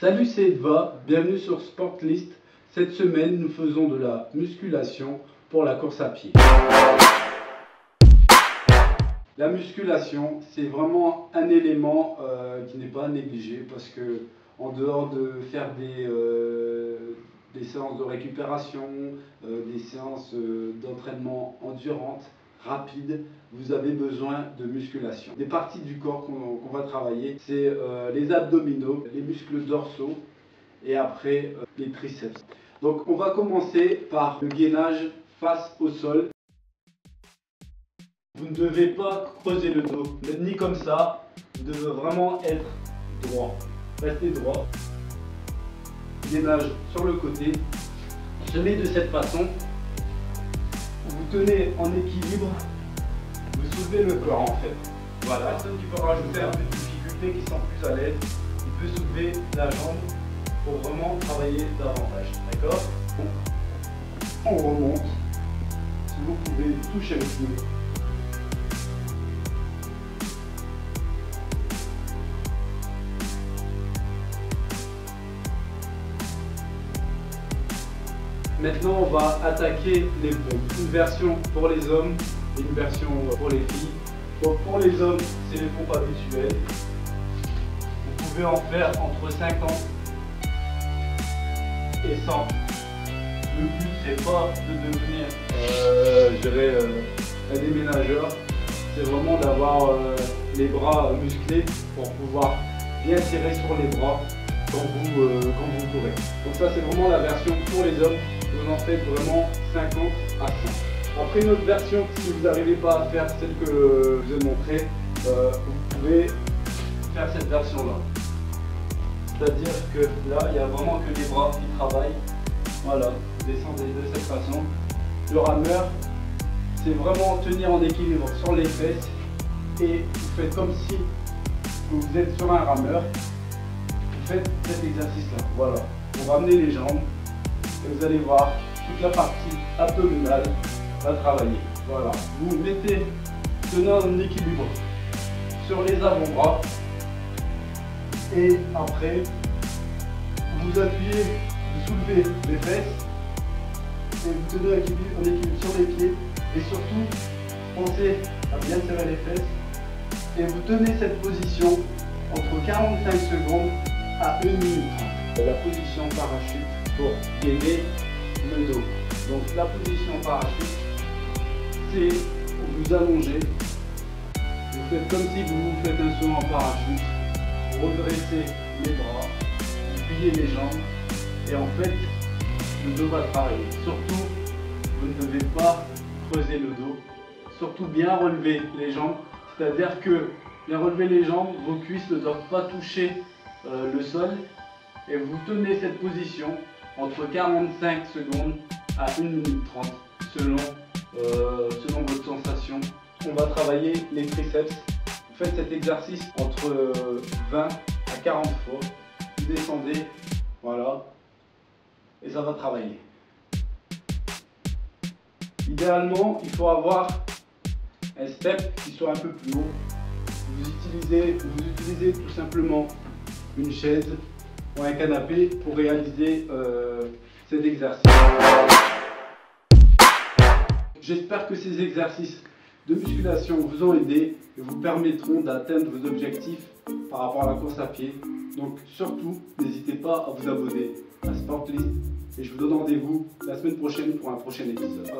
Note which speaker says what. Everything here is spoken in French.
Speaker 1: Salut, c'est Edva, bienvenue sur Sportlist. Cette semaine, nous faisons de la musculation pour la course à pied. La musculation, c'est vraiment un élément qui n'est pas à négliger parce que en dehors de faire des séances de récupération, des séances d'entraînement endurantes, rapides, vous avez besoin de musculation. Des parties du corps qu'on va travailler, c'est les abdominaux, les muscles dorsaux et après les triceps. Donc on va commencer par le gainage face au sol. Vous ne devez pas creuser le dos, ni comme ça, vous devez vraiment être droit. Restez droit. Gainage sur le côté. Je mets de cette façon. Vous tenez en équilibre, vous soulevez le corps en fait. Voilà. La personne qui peut rajouter un peu de difficulté, qui sont plus à l'aise, il peut soulever la jambe pour vraiment travailler davantage. D'accord? On remonte. Si vous pouvez toucher le pied. Maintenant, on va attaquer les pompes. Une version pour les hommes et une version pour les filles. Donc pour les hommes, c'est les pompes habituelles. Vous pouvez en faire entre 50 et 100. Le but, c'est pas de devenir un déménageur. C'est vraiment d'avoir les bras musclés pour pouvoir bien tirer sur les bras quand vous courez. Donc ça, c'est vraiment la version pour les hommes. Vous en faites vraiment 50 à 100. Après une autre version, si vous n'arrivez pas à faire celle que je vous ai montrée, vous pouvez faire cette version là. C'est-à-dire que là, il n'y a vraiment que les bras qui travaillent. Voilà, vous descendez de cette façon. Le rameur, c'est vraiment tenir en équilibre sur les fesses et vous faites comme si vous êtes sur un rameur. Vous faites cet exercice là. Voilà, vous ramenez les jambes. Et vous allez voir, toute la partie abdominale va travailler. Voilà, vous mettez, tenez en équilibre sur les avant-bras. Et après, vous appuyez, vous soulevez les fesses. Et vous tenez en équilibre sur les pieds. Et surtout, pensez à bien serrer les fesses. Et vous tenez cette position entre 45 secondes à 1 minute 30. La position parachute pour aider le dos. Donc la position parachute, c'est vous allongez, vous faites comme si vous faites un saut en parachute, vous redressez les bras, vous pliez les jambes et en fait le dos va travailler. Surtout, vous ne devez pas creuser le dos, surtout bien relever les jambes, c'est-à-dire que bien relever les jambes, vos cuisses ne doivent pas toucher le sol et vous tenez cette position entre 45 secondes à 1 minute 30 selon votre sensation. On va travailler les triceps. Vous faites cet exercice entre 20 à 40 fois. Vous descendez, voilà, et ça va travailler. Idéalement, il faut avoir un step qui soit un peu plus haut. Vous utilisez tout simplement une chaise ou un canapé pour réaliser cet exercice. J'espère que ces exercices de musculation vous ont aidé et vous permettront d'atteindre vos objectifs par rapport à la course à pied. Donc surtout, n'hésitez pas à vous abonner à Sportlist et je vous donne rendez-vous la semaine prochaine pour un prochain épisode.